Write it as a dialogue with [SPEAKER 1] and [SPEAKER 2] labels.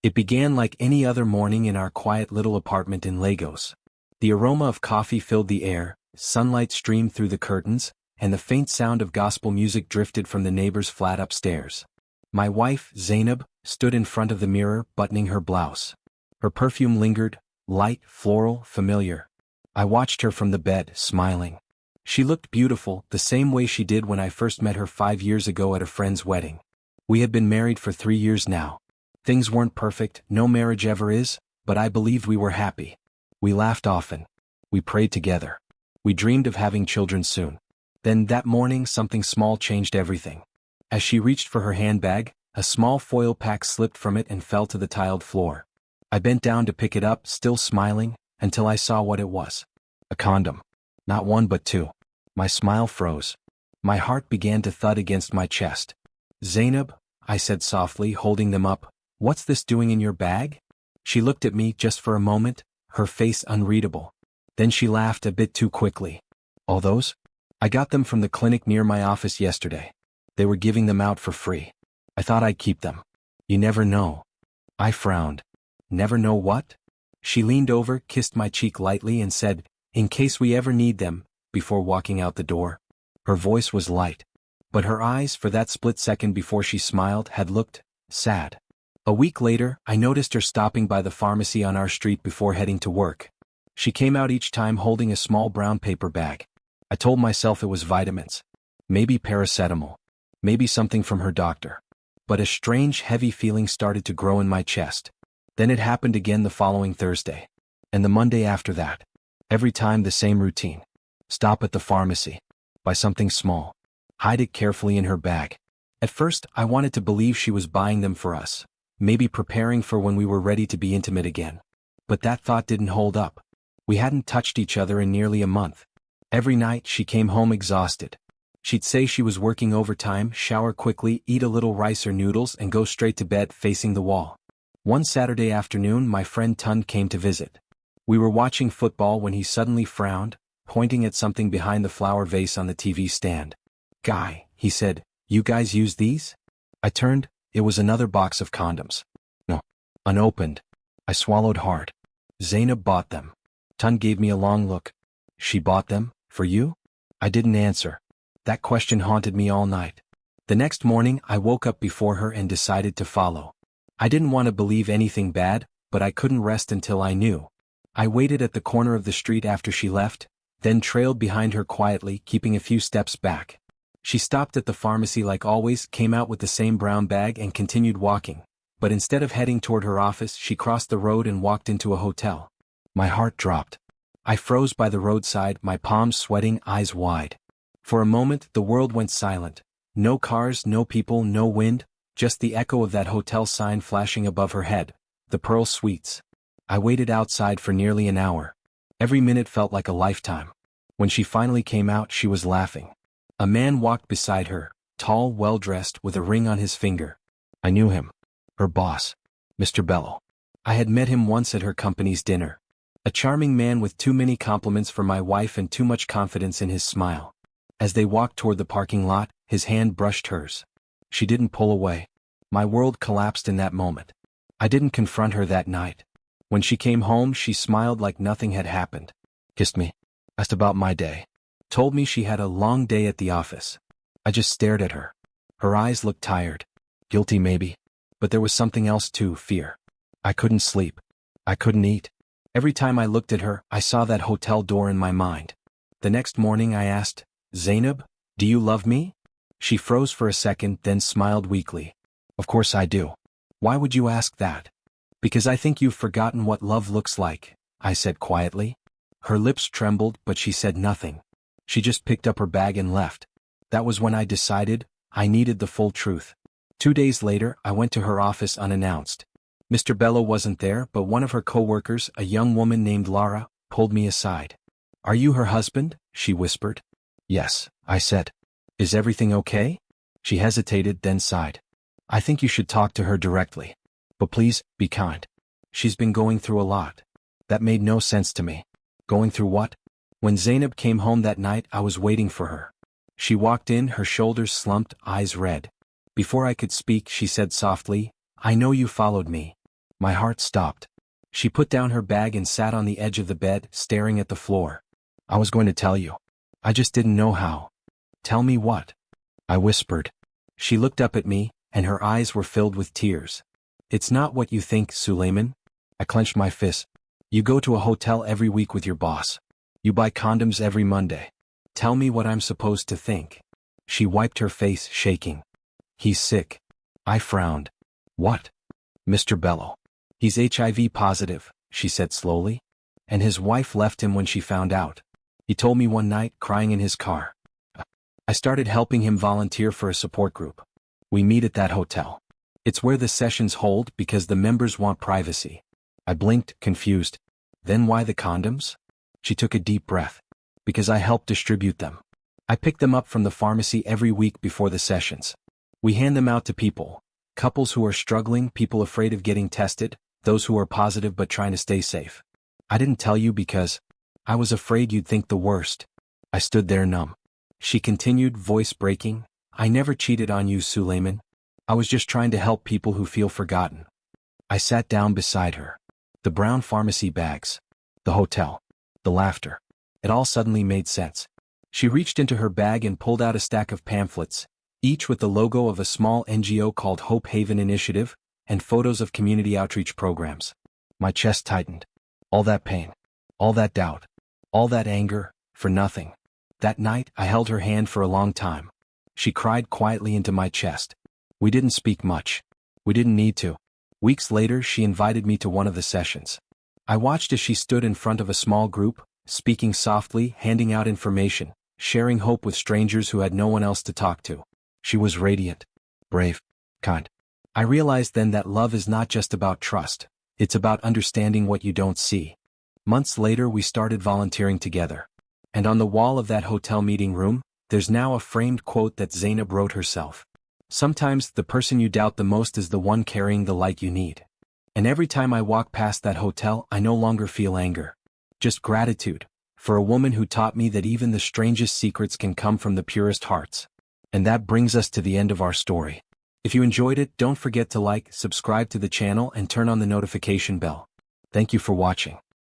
[SPEAKER 1] It began like any other morning in our quiet little apartment in Lagos. The aroma of coffee filled the air, sunlight streamed through the curtains, and the faint sound of gospel music drifted from the neighbor's flat upstairs. My wife, Zainab, stood in front of the mirror, buttoning her blouse. Her perfume lingered, light, floral, familiar. I watched her from the bed, smiling. She looked beautiful, the same way she did when I first met her 5 years ago at a friend's wedding. We had been married for 3 years now. Things weren't perfect, no marriage ever is, but I believed we were happy. We laughed often. We prayed together. We dreamed of having children soon. Then that morning something small changed everything. As she reached for her handbag, a small foil pack slipped from it and fell to the tiled floor. I bent down to pick it up, still smiling, until I saw what it was. A condom. Not one but two. My smile froze. My heart began to thud against my chest. "Zainab," I said softly, holding them up, "what's this doing in your bag?" She looked at me just for a moment, her face unreadable. Then she laughed a bit too quickly. "All those? I got them from the clinic near my office yesterday. They were giving them out for free. I thought I'd keep them. You never know." I frowned. "Never know what?" She leaned over, kissed my cheek lightly and said, "In case we ever need them," before walking out the door. Her voice was light. But her eyes, for that split second before she smiled, had looked sad. A week later, I noticed her stopping by the pharmacy on our street before heading to work. She came out each time holding a small brown paper bag. I told myself it was vitamins. Maybe paracetamol. Maybe something from her doctor. But a strange, heavy feeling started to grow in my chest. Then it happened again the following Thursday. And the Monday after that. Every time the same routine. Stop at the pharmacy. Buy something small. Hide it carefully in her bag. At first, I wanted to believe she was buying them for us. Maybe preparing for when we were ready to be intimate again. But that thought didn't hold up. We hadn't touched each other in nearly a month. Every night, she came home exhausted. She'd say she was working overtime, shower quickly, eat a little rice or noodles, and go straight to bed facing the wall. One Saturday afternoon, my friend Tun came to visit. We were watching football when he suddenly frowned, pointing at something behind the flower vase on the TV stand. "Guy," he said, "you guys use these?" I turned. It was another box of condoms. No. Unopened. I swallowed hard. "Zainab bought them." Tun gave me a long look. "She bought them? For you?" I didn't answer. That question haunted me all night. The next morning, I woke up before her and decided to follow. I didn't want to believe anything bad, but I couldn't rest until I knew. I waited at the corner of the street after she left, then trailed behind her quietly, keeping a few steps back. She stopped at the pharmacy like always, came out with the same brown bag and continued walking. But instead of heading toward her office, she crossed the road and walked into a hotel. My heart dropped. I froze by the roadside, my palms sweating, eyes wide. For a moment, the world went silent. No cars, no people, no wind, just the echo of that hotel sign flashing above her head. The Pearl Suites. I waited outside for nearly an hour. Every minute felt like a lifetime. When she finally came out, she was laughing. A man walked beside her, tall, well-dressed, with a ring on his finger. I knew him. Her boss. Mr. Bello. I had met him once at her company's dinner. A charming man with too many compliments for my wife and too much confidence in his smile. As they walked toward the parking lot, his hand brushed hers. She didn't pull away. My world collapsed in that moment. I didn't confront her that night. When she came home, she smiled like nothing had happened. Kissed me. Asked about my day. Told me she had a long day at the office. I just stared at her. Her eyes looked tired. Guilty maybe. But there was something else too, fear. I couldn't sleep. I couldn't eat. Every time I looked at her, I saw that hotel door in my mind. The next morning I asked, "Zainab, do you love me?" She froze for a second, then smiled weakly. "Of course I do." "Why would you ask that?" "Because I think you've forgotten what love looks like," I said quietly. Her lips trembled, but she said nothing. She just picked up her bag and left. That was when I decided I needed the full truth. 2 days later, I went to her office unannounced. Mr. Bello wasn't there, but one of her co-workers, a young woman named Lara, pulled me aside. "Are you her husband?" she whispered. "Yes," I said. "Is everything okay?" She hesitated, then sighed. "I think you should talk to her directly. But please, be kind. She's been going through a lot." That made no sense to me. Going through what? When Zainab came home that night, I was waiting for her. She walked in, her shoulders slumped, eyes red. Before I could speak, she said softly, "I know you followed me. My heart stopped. She put down her bag and sat on the edge of the bed, staring at the floor. I was going to tell you. I just didn't know how. Tell me what? I whispered. She looked up at me, and her eyes were filled with tears. It's not what you think, Sulaiman. I clenched my fist. You go to a hotel every week with your boss. You buy condoms every Monday. Tell me what I'm supposed to think. She wiped her face, shaking. He's sick. I frowned. What? Mr. Bello. He's HIV positive, she said slowly. And his wife left him when she found out. He told me one night, crying in his car. I started helping him volunteer for a support group. We meet at that hotel. It's where the sessions hold because the members want privacy. I blinked, confused. Then why the condoms? She took a deep breath. Because I help distribute them. I pick them up from the pharmacy every week before the sessions. We hand them out to people. Couples who are struggling, people afraid of getting tested, those who are positive but trying to stay safe. I didn't tell you because I was afraid you'd think the worst. I stood there numb. She continued, voice breaking. I never cheated on you, Sulaiman. I was just trying to help people who feel forgotten. I sat down beside her. The brown pharmacy bags. The hotel. The laughter. It all suddenly made sense. She reached into her bag and pulled out a stack of pamphlets, each with the logo of a small NGO called Hope Haven Initiative, and photos of community outreach programs. My chest tightened. All that pain. All that doubt. All that anger, for nothing. That night, I held her hand for a long time. She cried quietly into my chest. We didn't speak much. We didn't need to. Weeks later, she invited me to one of the sessions. I watched as she stood in front of a small group, speaking softly, handing out information, sharing hope with strangers who had no one else to talk to. She was radiant, brave, kind. I realized then that love is not just about trust. It's about understanding what you don't see. Months later, we started volunteering together. And on the wall of that hotel meeting room, there's now a framed quote that Zainab wrote herself. Sometimes the person you doubt the most is the one carrying the light you need. And every time I walk past that hotel, I no longer feel anger. Just gratitude, for a woman who taught me that even the strangest secrets can come from the purest hearts. And that brings us to the end of our story. If you enjoyed it, don't forget to like, subscribe to the channel and turn on the notification bell. Thank you for watching.